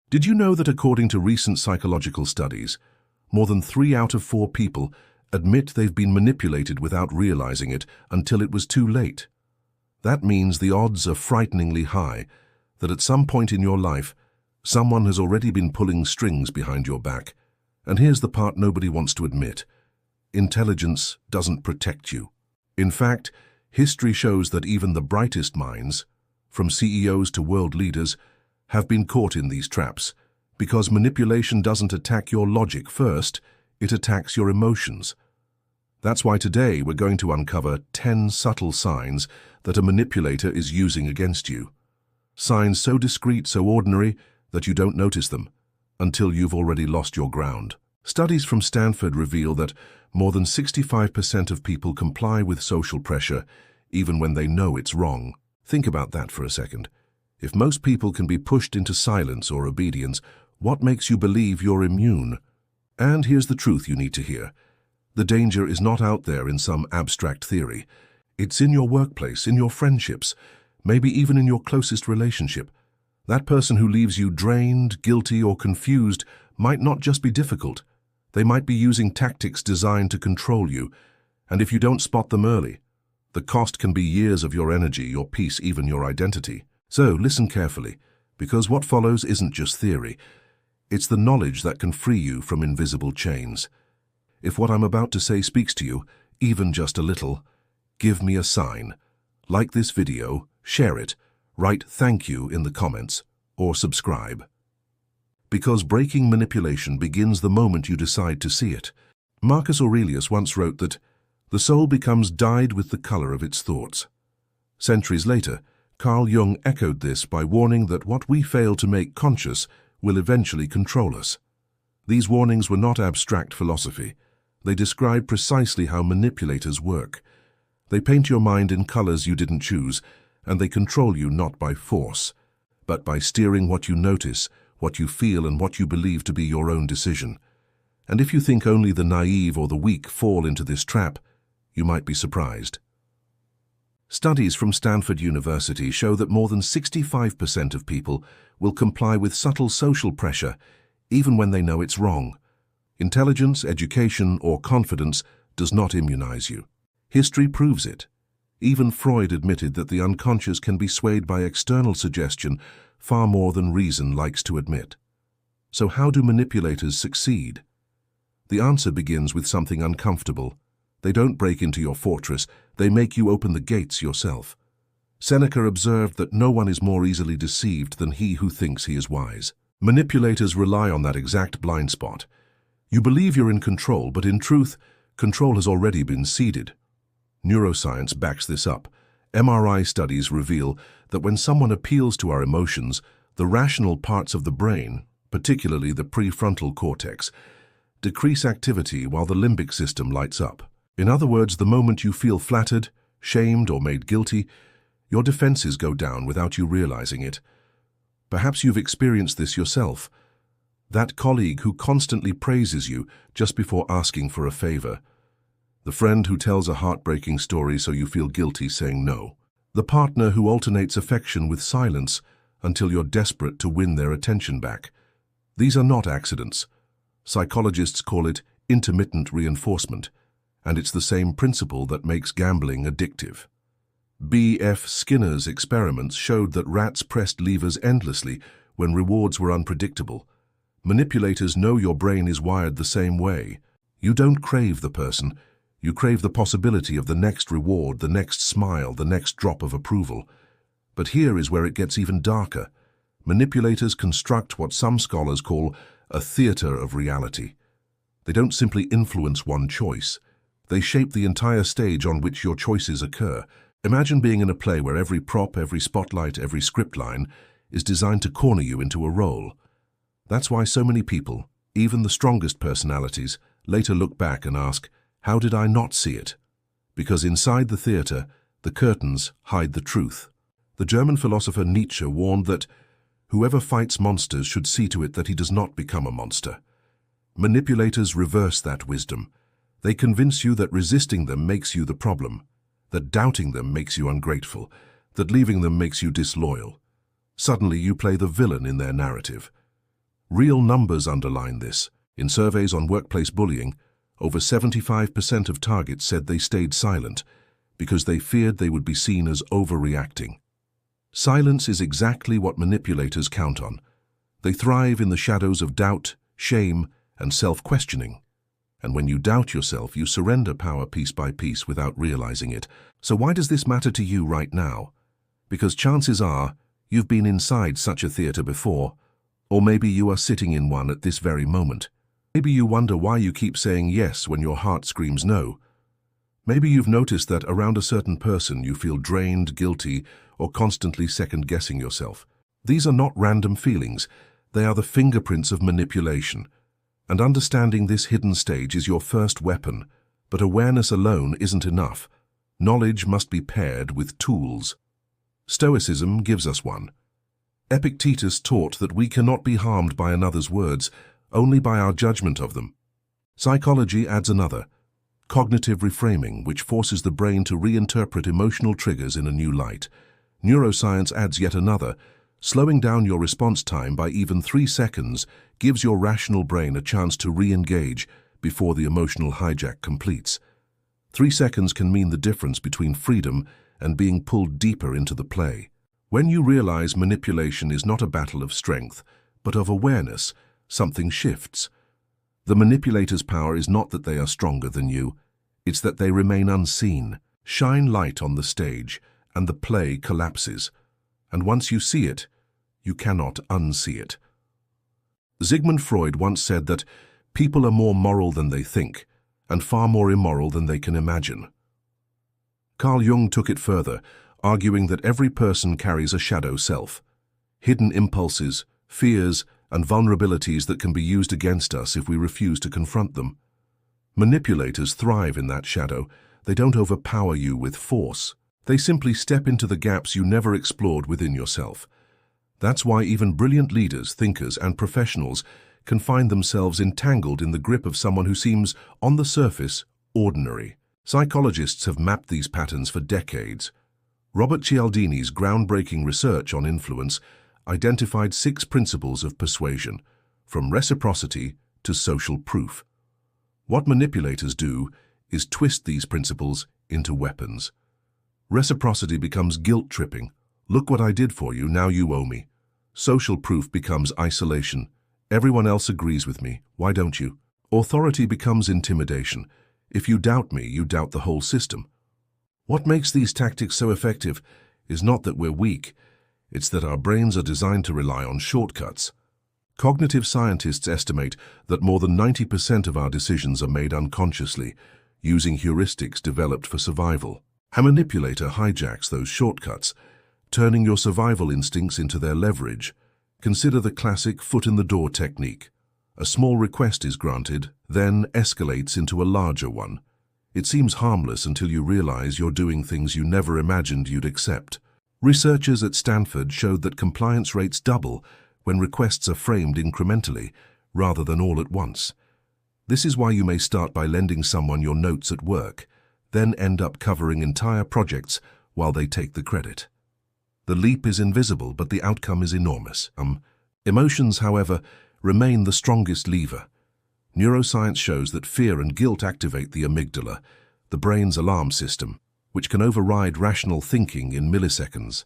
Did you know that according to recent psychological studies, more than 3 out of 4 people admit they've been manipulated without realizing it until it was too late? That means the odds are frighteningly high that at some point in your life, someone has already been pulling strings behind your back. And here's the part nobody wants to admit. Intelligence doesn't protect you. In fact, history shows that even the brightest minds, from CEOs to world leaders, have been caught in these traps, because manipulation doesn't attack your logic first, it attacks your emotions. That's why today we're going to uncover 10 subtle signs that a manipulator is using against you. Signs so discreet, so ordinary, that you don't notice them, until you've already lost your ground. Studies from Stanford reveal that more than 65% of people comply with social pressure, even when they know it's wrong. Think about that for a second. If most people can be pushed into silence or obedience, what makes you believe you're immune? And here's the truth you need to hear. The danger is not out there in some abstract theory. It's in your workplace, in your friendships, maybe even in your closest relationship. That person who leaves you drained, guilty, or confused might not just be difficult. They might be using tactics designed to control you. And if you don't spot them early, the cost can be years of your energy, your peace, even your identity. So listen carefully, because what follows isn't just theory. It's the knowledge that can free you from invisible chains. If what I'm about to say speaks to you, even just a little, give me a sign. Like this video, share it, write "thank you" in the comments, or subscribe. Because breaking manipulation begins the moment you decide to see it. Marcus Aurelius once wrote that the soul becomes dyed with the color of its thoughts. Centuries later, Carl Jung echoed this by warning that what we fail to make conscious will eventually control us. These warnings were not abstract philosophy. They describe precisely how manipulators work. They paint your mind in colors you didn't choose, and they control you not by force, but by steering what you notice, what you feel, and what you believe to be your own decision. And if you think only the naive or the weak fall into this trap, you might be surprised. Studies from Stanford University show that more than 65% of people will comply with subtle social pressure, even when they know it's wrong. Intelligence, education, or confidence does not immunize you. History proves it. Even Freud admitted that the unconscious can be swayed by external suggestion far more than reason likes to admit. So how do manipulators succeed? The answer begins with something uncomfortable. They don't break into your fortress, they make you open the gates yourself. Seneca observed that no one is more easily deceived than he who thinks he is wise. Manipulators rely on that exact blind spot. You believe you're in control, but in truth, control has already been ceded. Neuroscience backs this up. MRI studies reveal that when someone appeals to our emotions, the rational parts of the brain, particularly the prefrontal cortex, decrease activity while the limbic system lights up. In other words, the moment you feel flattered, shamed, or made guilty, your defenses go down without you realizing it. Perhaps you've experienced this yourself. That colleague who constantly praises you just before asking for a favor. The friend who tells a heartbreaking story so you feel guilty saying no. The partner who alternates affection with silence until you're desperate to win their attention back. These are not accidents. Psychologists call it intermittent reinforcement, and it's the same principle that makes gambling addictive. B.F. Skinner's experiments showed that rats pressed levers endlessly when rewards were unpredictable. Manipulators know your brain is wired the same way. You don't crave the person. You crave the possibility of the next reward, the next smile, the next drop of approval. But here is where it gets even darker. Manipulators construct what some scholars call a theater of reality. They don't simply influence one choice. They shape the entire stage on which your choices occur. Imagine being in a play where every prop, every spotlight, every script line is designed to corner you into a role. That's why so many people, even the strongest personalities, later look back and ask, how did I not see it? Because inside the theater, the curtains hide the truth. The German philosopher Nietzsche warned that whoever fights monsters should see to it that he does not become a monster. Manipulators reverse that wisdom. They convince you that resisting them makes you the problem, that doubting them makes you ungrateful, that leaving them makes you disloyal. Suddenly you play the villain in their narrative. Real numbers underline this. In surveys on workplace bullying, over 75% of targets said they stayed silent because they feared they would be seen as overreacting. Silence is exactly what manipulators count on. They thrive in the shadows of doubt, shame, and self-questioning. And when you doubt yourself, you surrender power piece by piece without realizing it. So why does this matter to you right now? Because chances are you've been inside such a theater before, or maybe you are sitting in one at this very moment. Maybe you wonder why you keep saying yes when your heart screams no. Maybe you've noticed that around a certain person you feel drained, guilty, or constantly second-guessing yourself. These are not random feelings. They are the fingerprints of manipulation. And understanding this hidden stage is your first weapon. But awareness alone isn't enough. Knowledge must be paired with tools. Stoicism gives us one. Epictetus taught that we cannot be harmed by another's words, only by our judgment of them. Psychology adds another, cognitive reframing, which forces the brain to reinterpret emotional triggers in a new light. Neuroscience adds yet another, slowing down your response time by even 3 seconds gives your rational brain a chance to re-engage before the emotional hijack completes. 3 seconds can mean the difference between freedom and being pulled deeper into the play. When you realize manipulation is not a battle of strength, but of awareness, something shifts. The manipulator's power is not that they are stronger than you, it's that they remain unseen. Shine light on the stage, and the play collapses. And once you see it, you cannot unsee it. Sigmund Freud once said that people are more moral than they think, and far more immoral than they can imagine. Carl Jung took it further, arguing that every person carries a shadow self, hidden impulses, fears, and vulnerabilities that can be used against us if we refuse to confront them. Manipulators thrive in that shadow. They don't overpower you with force. They simply step into the gaps you never explored within yourself. That's why even brilliant leaders, thinkers, and professionals can find themselves entangled in the grip of someone who seems, on the surface, ordinary. Psychologists have mapped these patterns for decades. Robert Cialdini's groundbreaking research on influence identified 6 principles of persuasion, from reciprocity to social proof. What manipulators do is twist these principles into weapons. Reciprocity becomes guilt-tripping. Look what I did for you, now you owe me. Social proof becomes isolation. Everyone else agrees with me, why don't you? Authority becomes intimidation. If you doubt me, you doubt the whole system. What makes these tactics so effective is not that we're weak, it's that our brains are designed to rely on shortcuts. Cognitive scientists estimate that more than 90% of our decisions are made unconsciously, using heuristics developed for survival. A manipulator hijacks those shortcuts, turning your survival instincts into their leverage. Consider the classic foot-in-the-door technique. A small request is granted, then escalates into a larger one. It seems harmless until you realize you're doing things you never imagined you'd accept. Researchers at Stanford showed that compliance rates double when requests are framed incrementally, rather than all at once. This is why you may start by lending someone your notes at work, then end up covering entire projects while they take the credit. The leap is invisible, but the outcome is enormous. Emotions, however, remain the strongest lever. Neuroscience shows that fear and guilt activate the amygdala, the brain's alarm system, which can override rational thinking in milliseconds.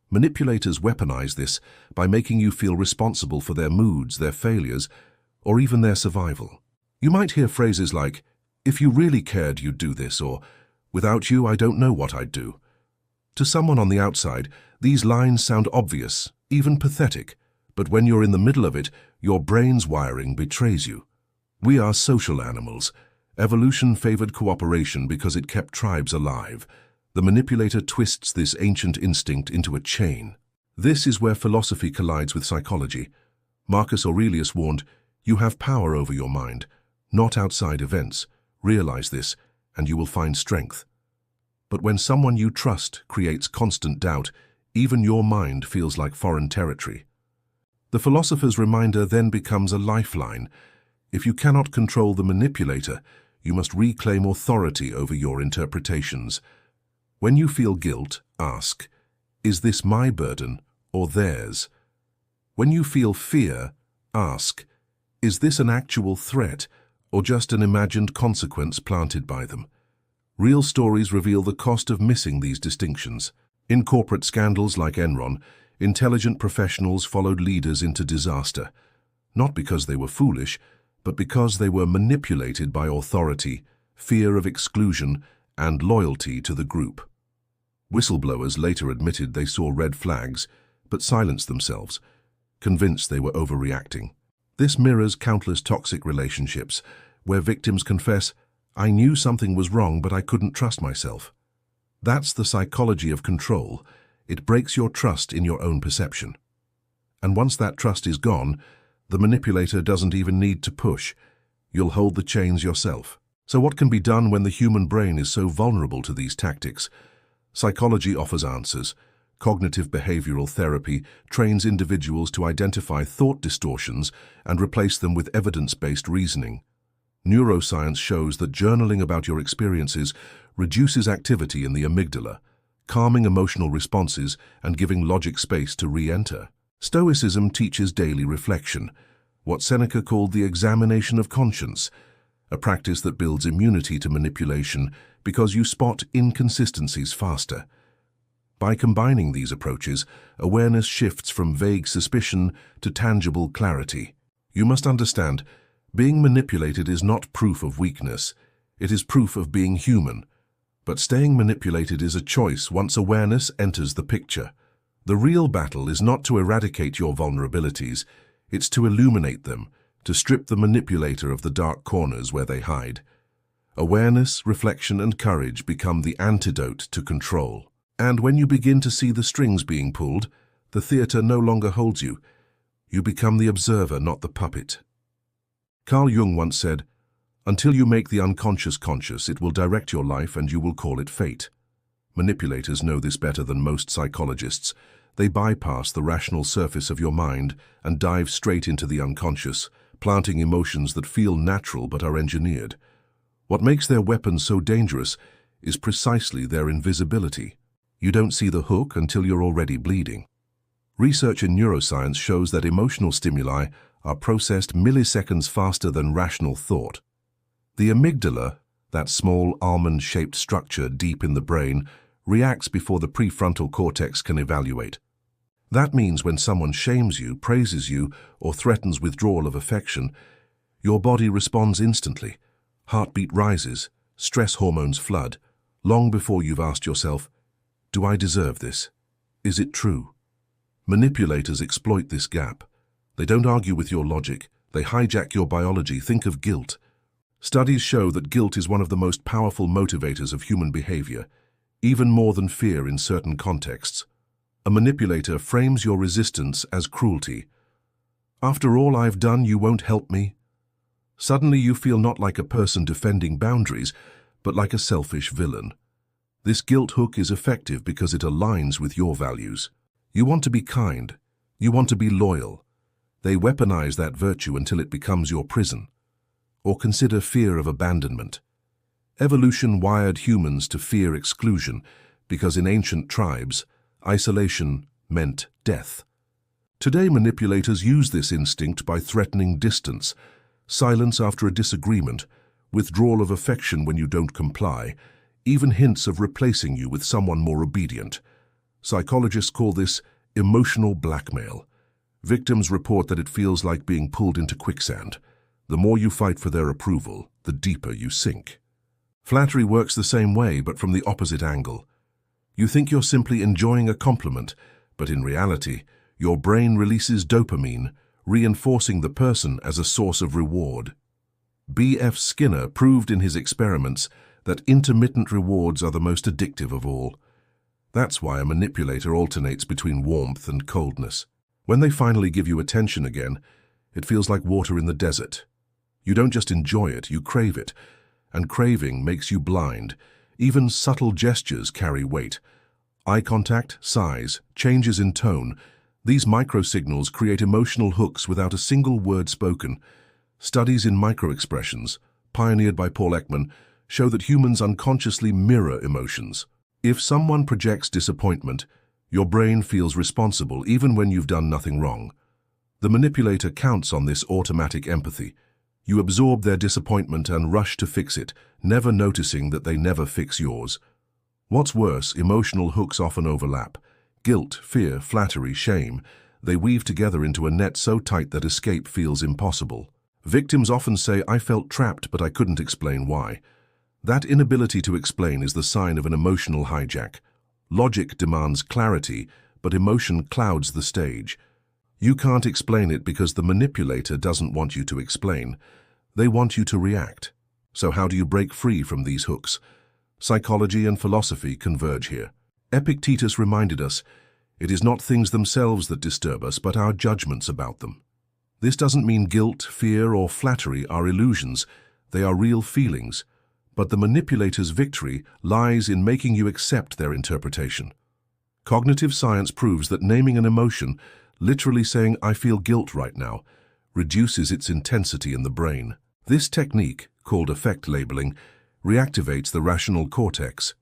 Manipulators weaponize this by making you feel responsible for their moods, their failures, or even their survival. You might hear phrases like, "If you really cared, you'd do this," or "Without you, I don't know what I'd do." To someone on the outside, these lines sound obvious, even pathetic, but when you're in the middle of it, your brain's wiring betrays you. We are social animals. Evolution favored cooperation because it kept tribes alive. The manipulator twists this ancient instinct into a chain. This is where philosophy collides with psychology. Marcus Aurelius warned, "You have power over your mind, not outside events. Realize this, and you will find strength." But when someone you trust creates constant doubt, even your mind feels like foreign territory. The philosopher's reminder then becomes a lifeline. If you cannot control the manipulator, you must reclaim authority over your interpretations. When you feel guilt, ask, "Is this my burden or theirs?" When you feel fear, Ask, is this an actual threat or just an imagined consequence planted by them? Real stories reveal the cost of missing these distinctions. In corporate scandals like Enron, intelligent professionals followed leaders into disaster, not because they were foolish, but because they were manipulated by authority, fear of exclusion, and loyalty to the group. Whistleblowers later admitted they saw red flags, but silenced themselves, convinced they were overreacting. This mirrors countless toxic relationships, where victims confess, "I knew something was wrong, but I couldn't trust myself." That's the psychology of control. It breaks your trust in your own perception. And once that trust is gone, the manipulator doesn't even need to push. You'll hold the chains yourself. So what can be done when the human brain is so vulnerable to these tactics? Psychology offers answers. Cognitive behavioral therapy trains individuals to identify thought distortions and replace them with evidence-based reasoning. Neuroscience shows that journaling about your experiences reduces activity in the amygdala, calming emotional responses and giving logic space to re-enter. Stoicism teaches daily reflection, what Seneca called the examination of conscience, a practice that builds immunity to manipulation because you spot inconsistencies faster. By combining these approaches, awareness shifts from vague suspicion to tangible clarity. You must understand, being manipulated is not proof of weakness. It is proof of being human. But staying manipulated is a choice once awareness enters the picture. The real battle is not to eradicate your vulnerabilities, it's to illuminate them, to strip the manipulator of the dark corners where they hide. Awareness, reflection, and courage become the antidote to control. And when you begin to see the strings being pulled, the theater no longer holds you. You become the observer, not the puppet. Carl Jung once said, "Until you make the unconscious conscious, it will direct your life and you will call it fate." Manipulators know this better than most psychologists. They bypass the rational surface of your mind and dive straight into the unconscious, planting emotions that feel natural but are engineered. What makes their weapons so dangerous is precisely their invisibility. You don't see the hook until you're already bleeding. Research in neuroscience shows that emotional stimuli are processed milliseconds faster than rational thought. The amygdala, that small almond-shaped structure deep in the brain, reacts before the prefrontal cortex can evaluate. That means when someone shames you, praises you, or threatens withdrawal of affection, your body responds instantly. Heartbeat rises, stress hormones flood, long before you've asked yourself, "Do I deserve this? Is it true?" Manipulators exploit this gap. They don't argue with your logic. They hijack your biology. Think of guilt. Studies show that guilt is one of the most powerful motivators of human behavior, even more than fear in certain contexts. A manipulator frames your resistance as cruelty. "After all I've done, you won't help me?" Suddenly you feel not like a person defending boundaries, but like a selfish villain. This guilt hook is effective because it aligns with your values. You want to be kind. You want to be loyal. They weaponize that virtue until it becomes your prison. Or consider fear of abandonment. Evolution wired humans to fear exclusion because in ancient tribes, isolation meant death. Today, manipulators use this instinct by threatening distance, silence after a disagreement, withdrawal of affection when you don't comply, even hints of replacing you with someone more obedient. Psychologists call this emotional blackmail. Victims report that it feels like being pulled into quicksand. The more you fight for their approval, the deeper you sink. Flattery works the same way, but from the opposite angle. You think you're simply enjoying a compliment, but in reality, your brain releases dopamine, reinforcing the person as a source of reward. B.F. Skinner proved in his experiments that intermittent rewards are the most addictive of all. That's why a manipulator alternates between warmth and coldness. When they finally give you attention again, it feels like water in the desert. You don't just enjoy it, you crave it. And craving makes you blind. Even subtle gestures carry weight. Eye contact, size, changes in tone. These microsignals create emotional hooks without a single word spoken. Studies in microexpressions, pioneered by Paul Ekman, show that humans unconsciously mirror emotions. If someone projects disappointment, your brain feels responsible even when you've done nothing wrong. The manipulator counts on this automatic empathy. You absorb their disappointment and rush to fix it, never noticing that they never fix yours. What's worse, emotional hooks often overlap. Guilt, fear, flattery, shame. They weave together into a net so tight that escape feels impossible. Victims often say, "I felt trapped, but I couldn't explain why." That inability to explain is the sign of an emotional hijack. Logic demands clarity, but emotion clouds the stage. You can't explain it because the manipulator doesn't want you to explain. They want you to react. So how do you break free from these hooks? Psychology and philosophy converge here. Epictetus reminded us, it is not things themselves that disturb us, but our judgments about them. This doesn't mean guilt, fear, or flattery are illusions. They are real feelings. But the manipulator's victory lies in making you accept their interpretation. Cognitive science proves that naming an emotion, literally saying, "I feel guilt right now," reduces its intensity in the brain. This technique, called affect labeling, reactivates the rational cortex.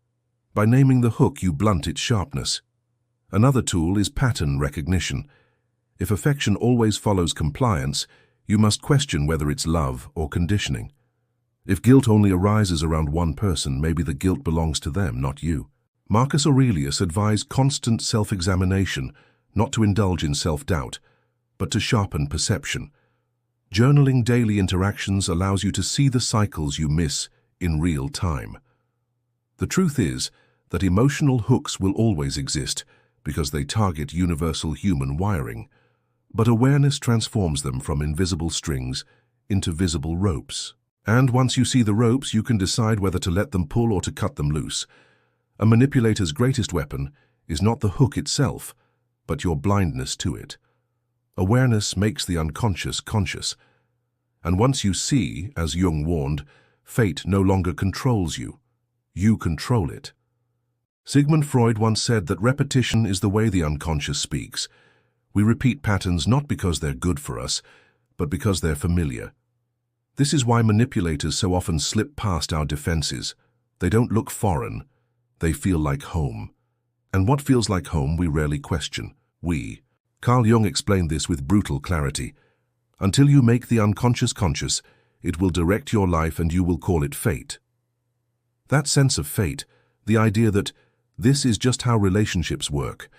By naming the hook, you blunt its sharpness. Another tool is pattern recognition. If affection always follows compliance, you must question whether it's love or conditioning. If guilt only arises around one person, maybe the guilt belongs to them, not you. Marcus Aurelius advised constant self-examination, not to indulge in self-doubt, but to sharpen perception. Journaling daily interactions allows you to see the cycles you miss in real time. The truth is that emotional hooks will always exist because they target universal human wiring, but awareness transforms them from invisible strings into visible ropes. And once you see the ropes, you can decide whether to let them pull or to cut them loose. A manipulator's greatest weapon is not the hook itself, but your blindness to it. Awareness makes the unconscious conscious. And once you see, as Jung warned, fate no longer controls you. You control it. Sigmund Freud once said that repetition is the way the unconscious speaks. We repeat patterns not because they're good for us, but because they're familiar. This is why manipulators so often slip past our defenses. They don't look foreign. They feel like home. And what feels like home we rarely question. Carl Jung explained this with brutal clarity. Until you make the unconscious conscious, it will direct your life and you will call it fate. That sense of fate, the idea that this is just how relationships work,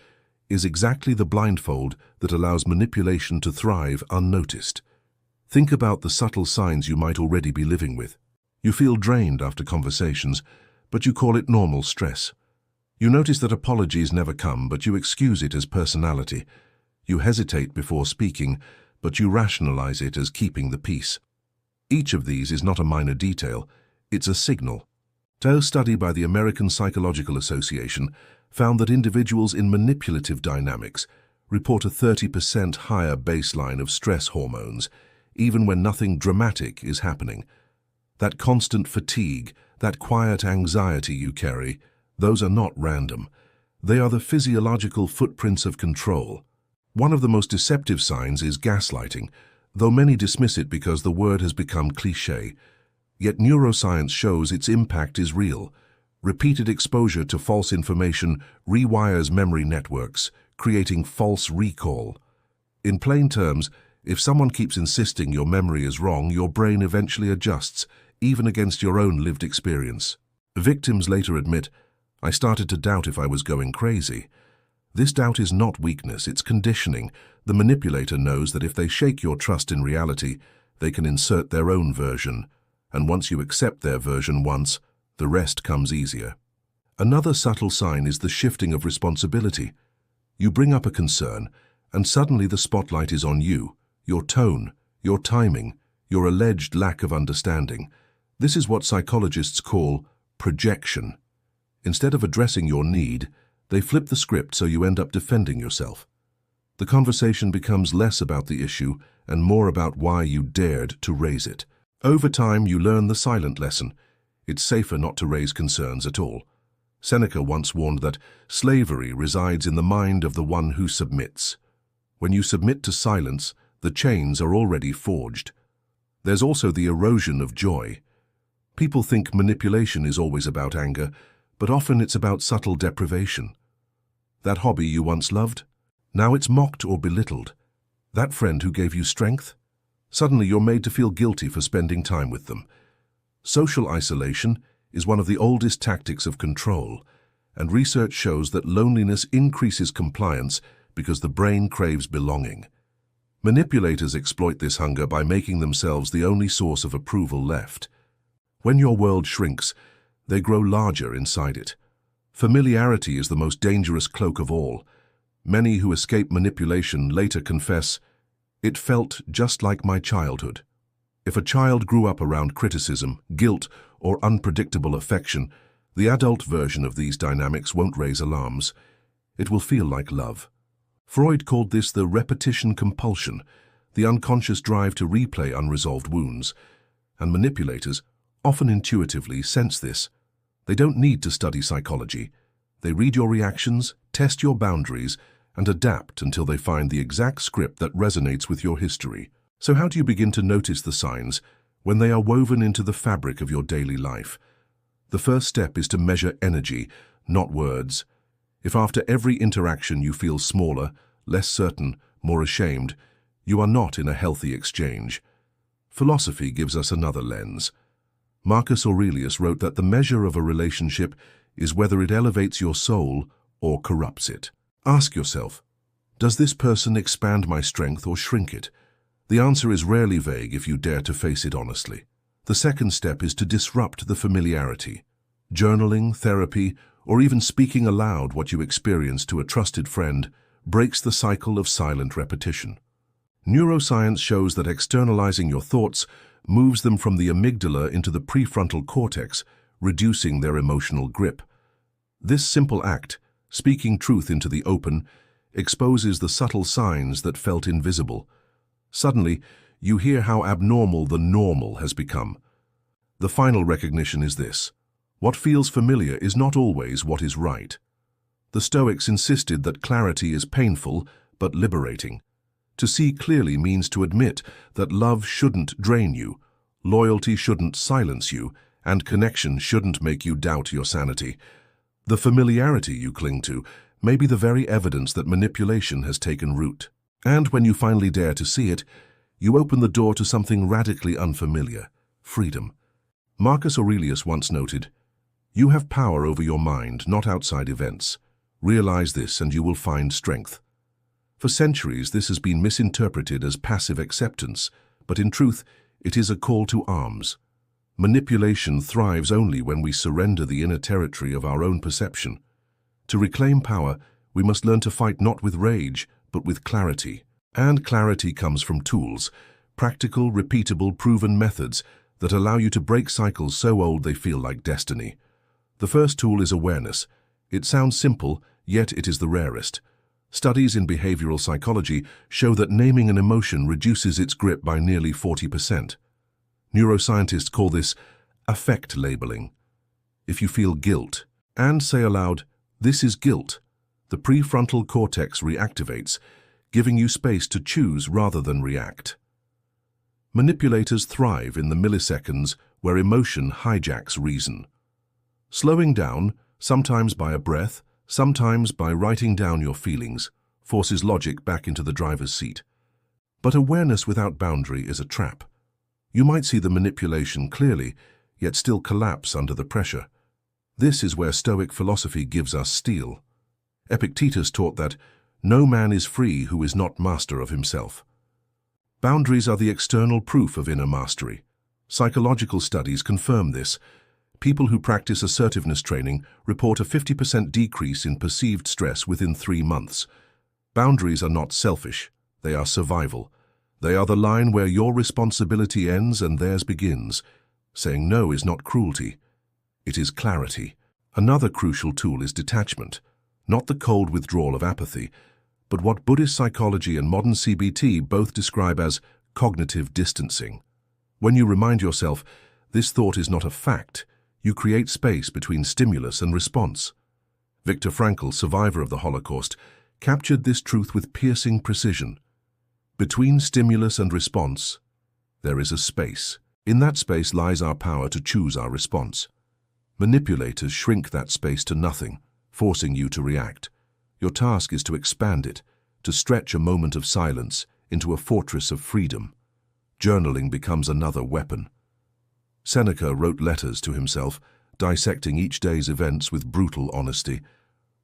is exactly the blindfold that allows manipulation to thrive unnoticed. Think about the subtle signs you might already be living with. You feel drained after conversations, but you call it normal stress. You notice that apologies never come, but you excuse it as personality. You hesitate before speaking, but you rationalize it as keeping the peace. Each of these is not a minor detail, it's a signal. A study by the American Psychological Association found that individuals in manipulative dynamics report a 30% higher baseline of stress hormones, even when nothing dramatic is happening. That constant fatigue, that quiet anxiety you carry, those are not random. They are the physiological footprints of control. One of the most deceptive signs is gaslighting, though many dismiss it because the word has become cliché. Yet neuroscience shows its impact is real. Repeated exposure to false information rewires memory networks, creating false recall. In plain terms, if someone keeps insisting your memory is wrong, your brain eventually adjusts, even against your own lived experience. Victims later admit, "I started to doubt if I was going crazy." This doubt is not weakness, it's conditioning. The manipulator knows that if they shake your trust in reality, they can insert their own version. And once you accept their version once, the rest comes easier. Another subtle sign is the shifting of responsibility. You bring up a concern, and suddenly the spotlight is on you, your tone, your timing, your alleged lack of understanding. This is what psychologists call projection. Instead of addressing your need, they flip the script so you end up defending yourself. The conversation becomes less about the issue and more about why you dared to raise it. Over time, you learn the silent lesson. It's safer not to raise concerns at all. Seneca once warned that slavery resides in the mind of the one who submits. When you submit to silence, the chains are already forged. There's also the erosion of joy. People think manipulation is always about anger, but often it's about subtle deprivation. That hobby you once loved? Now it's mocked or belittled. That friend who gave you strength? Suddenly you're made to feel guilty for spending time with them. Social isolation is one of the oldest tactics of control, and research shows that loneliness increases compliance because the brain craves belonging. Manipulators exploit this hunger by making themselves the only source of approval left. When your world shrinks, they grow larger inside it. Familiarity is the most dangerous cloak of all. Many who escape manipulation later confess, "It felt just like my childhood." If a child grew up around criticism, guilt, or unpredictable affection, the adult version of these dynamics won't raise alarms. It will feel like love. Freud called this the repetition compulsion, the unconscious drive to replay unresolved wounds. And manipulators often intuitively sense this. They don't need to study psychology. They read your reactions, test your boundaries, and adapt until they find the exact script that resonates with your history. So how do you begin to notice the signs when they are woven into the fabric of your daily life? The first step is to measure energy, not words. If after every interaction you feel smaller, less certain, more ashamed, you are not in a healthy exchange. Philosophy gives us another lens. Marcus Aurelius wrote that the measure of a relationship is whether it elevates your soul or corrupts it. Ask yourself, does this person expand my strength or shrink it? The answer is rarely vague if you dare to face it honestly. The second step is to disrupt the familiarity. Journaling, therapy, or even speaking aloud what you experience to a trusted friend breaks the cycle of silent repetition. Neuroscience shows that externalizing your thoughts moves them from the amygdala into the prefrontal cortex, reducing their emotional grip. This simple act, speaking truth into the open, exposes the subtle signs that felt invisible. Suddenly, you hear how abnormal the normal has become. The final recognition is this: what feels familiar is not always what is right. The Stoics insisted that clarity is painful but liberating. To see clearly means to admit that love shouldn't drain you, loyalty shouldn't silence you, and connection shouldn't make you doubt your sanity. The familiarity you cling to may be the very evidence that manipulation has taken root. And when you finally dare to see it, you open the door to something radically unfamiliar: freedom. Marcus Aurelius once noted, "You have power over your mind, not outside events. Realize this and you will find strength." For centuries, this has been misinterpreted as passive acceptance, but in truth, it is a call to arms. Manipulation thrives only when we surrender the inner territory of our own perception. To reclaim power, we must learn to fight not with rage, but with clarity. And clarity comes from tools, practical, repeatable, proven methods that allow you to break cycles so old they feel like destiny. The first tool is awareness. It sounds simple, yet it is the rarest. Studies in behavioral psychology show that naming an emotion reduces its grip by nearly 40%. Neuroscientists call this affect labeling. If you feel guilt, and say aloud, "This is guilt," the prefrontal cortex reactivates, giving you space to choose rather than react. Manipulators thrive in the milliseconds where emotion hijacks reason. Slowing down, sometimes by a breath, sometimes by writing down your feelings, forces logic back into the driver's seat. But awareness without boundary is a trap. You might see the manipulation clearly, yet still collapse under the pressure. This is where Stoic philosophy gives us steel. Epictetus taught that no man is free who is not master of himself. Boundaries are the external proof of inner mastery. Psychological studies confirm this. People who practice assertiveness training report a 50% decrease in perceived stress within 3 months. Boundaries are not selfish, they are survival. They are the line where your responsibility ends and theirs begins. Saying no is not cruelty, it is clarity. Another crucial tool is detachment, not the cold withdrawal of apathy, but what Buddhist psychology and modern CBT both describe as cognitive distancing. When you remind yourself, this thought is not a fact, you create space between stimulus and response. Viktor Frankl, survivor of the Holocaust, captured this truth with piercing precision. Between stimulus and response, there is a space. In that space lies our power to choose our response. Manipulators shrink that space to nothing, forcing you to react. Your task is to expand it, to stretch a moment of silence into a fortress of freedom. Journaling becomes another weapon. Seneca wrote letters to himself, dissecting each day's events with brutal honesty.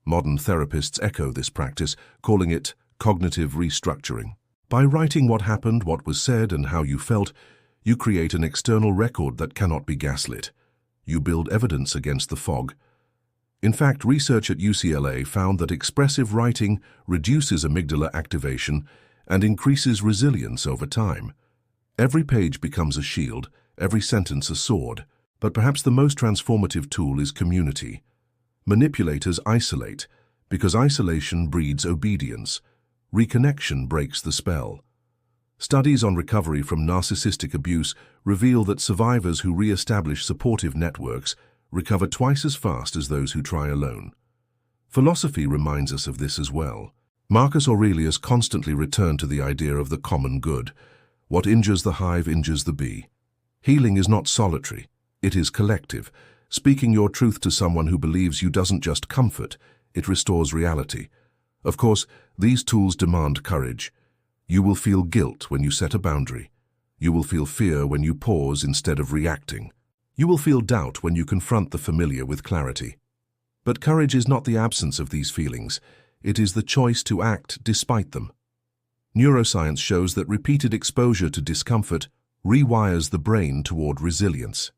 Modern therapists echo this practice, calling it cognitive restructuring. By writing what happened, what was said, and how you felt, you create an external record that cannot be gaslit. You build evidence against the fog. In fact, research at UCLA found that expressive writing reduces amygdala activation and increases resilience over time. Every page becomes a shield, every sentence a sword. But perhaps the most transformative tool is community. Manipulators isolate, because isolation breeds obedience. Reconnection breaks the spell. Studies on recovery from narcissistic abuse reveal that survivors who re-establish supportive networks recover twice as fast as those who try alone. Philosophy reminds us of this as well. Marcus Aurelius constantly returned to the idea of the common good. What injures the hive injures the bee. Healing is not solitary, it is collective. Speaking your truth to someone who believes you doesn't just comfort, it restores reality. Of course, these tools demand courage. You will feel guilt when you set a boundary. You will feel fear when you pause instead of reacting. You will feel doubt when you confront the familiar with clarity. But courage is not the absence of these feelings. It is the choice to act despite them. Neuroscience shows that repeated exposure to discomfort rewires the brain toward resilience.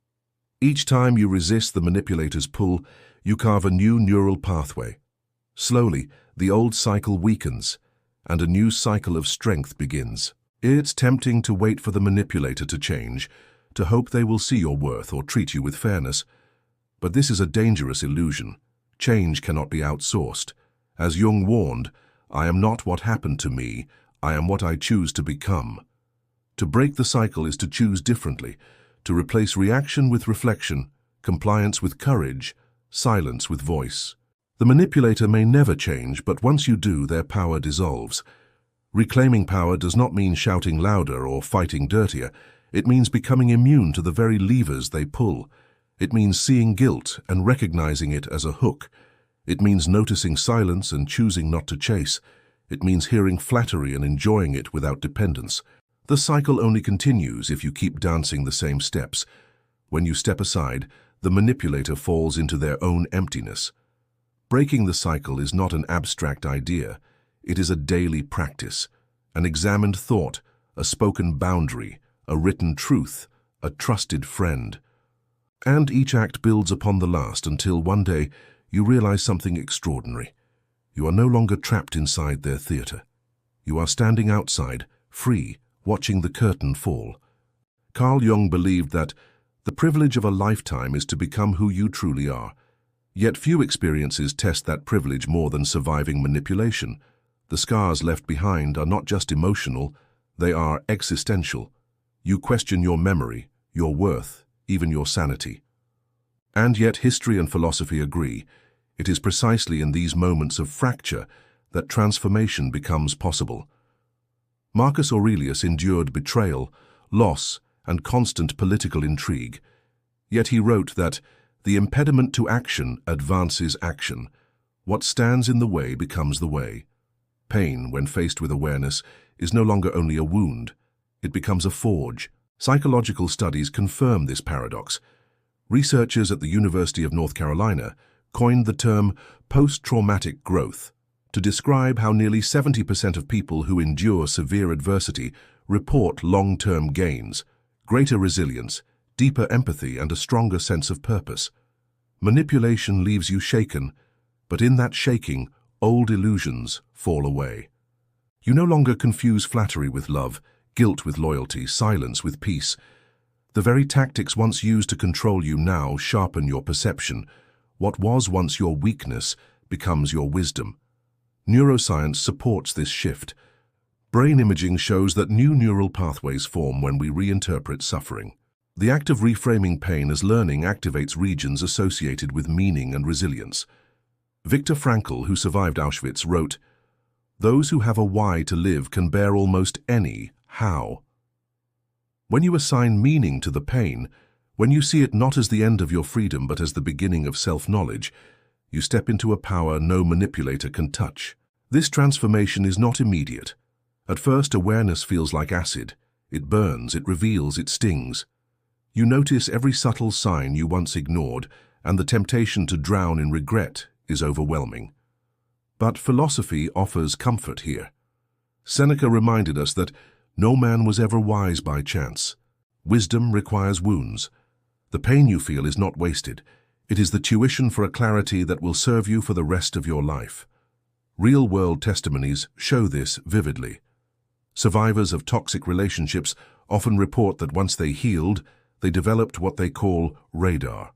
Each time you resist the manipulator's pull, you carve a new neural pathway. Slowly, the old cycle weakens, and a new cycle of strength begins. It's tempting to wait for the manipulator to change, to hope they will see your worth or treat you with fairness. But this is a dangerous illusion. Change cannot be outsourced. As Jung warned, I am not what happened to me, I am what I choose to become. To break the cycle is to choose differently, to replace reaction with reflection, compliance with courage, silence with voice. The manipulator may never change, but once you do, their power dissolves. Reclaiming power does not mean shouting louder or fighting dirtier. It means becoming immune to the very levers they pull. It means seeing guilt and recognizing it as a hook. It means noticing silence and choosing not to chase. It means hearing flattery and enjoying it without dependence. The cycle only continues if you keep dancing the same steps. When you step aside, the manipulator falls into their own emptiness. Breaking the cycle is not an abstract idea. It is a daily practice, an examined thought, a spoken boundary, a written truth, a trusted friend. And each act builds upon the last until one day you realize something extraordinary. You are no longer trapped inside their theater. You are standing outside, free, watching the curtain fall. Carl Jung believed that the privilege of a lifetime is to become who you truly are. Yet few experiences test that privilege more than surviving manipulation. The scars left behind are not just emotional, they are existential. You question your memory, your worth, even your sanity. And yet history and philosophy agree. It is precisely in these moments of fracture that transformation becomes possible. Marcus Aurelius endured betrayal, loss, and constant political intrigue. Yet he wrote that the impediment to action advances action. What stands in the way becomes the way. Pain, when faced with awareness, is no longer only a wound. It becomes a forge. Psychological studies confirm this paradox. Researchers at the University of North Carolina coined the term post-traumatic growth to describe how nearly 70% of people who endure severe adversity report long-term gains, greater resilience, deeper empathy, and a stronger sense of purpose. Manipulation leaves you shaken, but in that shaking, old illusions fall away. You no longer confuse flattery with love, guilt with loyalty, silence with peace. The very tactics once used to control you now sharpen your perception. What was once your weakness becomes your wisdom. Neuroscience supports this shift. Brain imaging shows that new neural pathways form when we reinterpret suffering. The act of reframing pain as learning activates regions associated with meaning and resilience. Viktor Frankl, who survived Auschwitz, wrote, "Those who have a why to live can bear almost any how." When you assign meaning to the pain, when you see it not as the end of your freedom but as the beginning of self-knowledge, you step into a power no manipulator can touch. This transformation is not immediate. At first, awareness feels like acid. It burns, it reveals, it stings. You notice every subtle sign you once ignored, and the temptation to drown in regret is overwhelming. But philosophy offers comfort here. Seneca reminded us that no man was ever wise by chance. Wisdom requires wounds. The pain you feel is not wasted. It is the tuition for a clarity that will serve you for the rest of your life. Real-world testimonies show this vividly. Survivors of toxic relationships often report that once they healed, they developed what they call radar.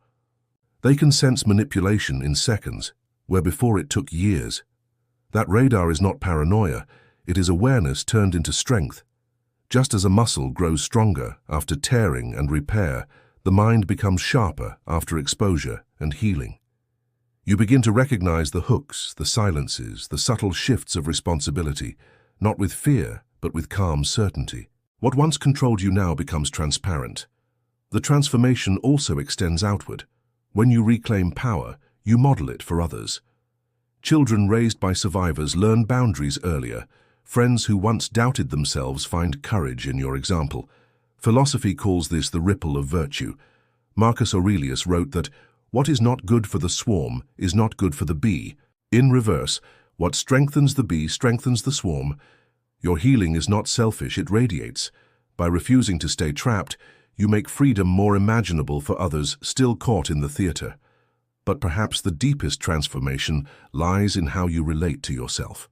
They can sense manipulation in seconds, where before it took years. That radar is not paranoia, it is awareness turned into strength. Just as a muscle grows stronger after tearing and repair, the mind becomes sharper after exposure and healing. You begin to recognize the hooks, the silences, the subtle shifts of responsibility, not with fear, but with calm certainty. What once controlled you now becomes transparent. The transformation also extends outward. When you reclaim power, you model it for others. Children raised by survivors learn boundaries earlier. Friends who once doubted themselves find courage in your example. Philosophy calls this the ripple of virtue. Marcus Aurelius wrote that what is not good for the swarm is not good for the bee. In reverse, what strengthens the bee strengthens the swarm. Your healing is not selfish, it radiates. By refusing to stay trapped, you make freedom more imaginable for others still caught in the theater. But perhaps the deepest transformation lies in how you relate to yourself.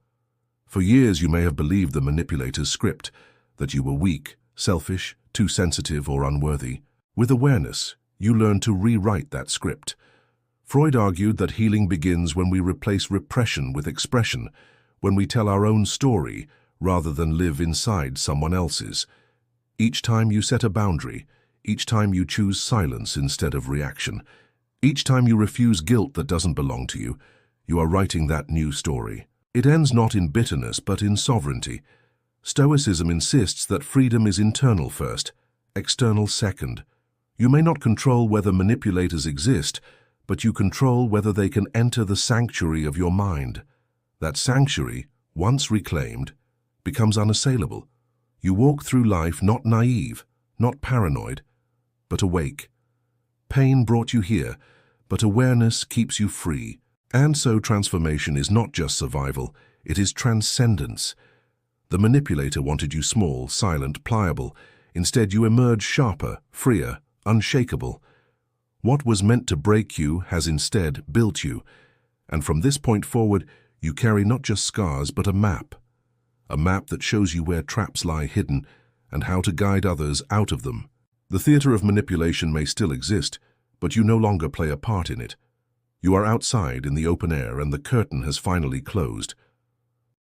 For years you may have believed the manipulator's script, that you were weak, selfish, too sensitive or unworthy. With awareness, you learn to rewrite that script. Freud argued that healing begins when we replace repression with expression, when we tell our own story rather than live inside someone else's. Each time you set a boundary, each time you choose silence instead of reaction, each time you refuse guilt that doesn't belong to you, you are writing that new story. It ends not in bitterness but in sovereignty. Stoicism insists that freedom is internal first, external second. You may not control whether manipulators exist, but you control whether they can enter the sanctuary of your mind. That sanctuary, once reclaimed, becomes unassailable. You walk through life not naive, not paranoid, but awake. Pain brought you here, but awareness keeps you free. And so transformation is not just survival, it is transcendence. The manipulator wanted you small, silent, pliable. Instead, you emerge sharper, freer, unshakable. What was meant to break you has instead built you. And from this point forward, you carry not just scars, but a map that shows you where traps lie hidden and how to guide others out of them. The theater of manipulation may still exist, but you no longer play a part in it. You are outside in the open air and the curtain has finally closed.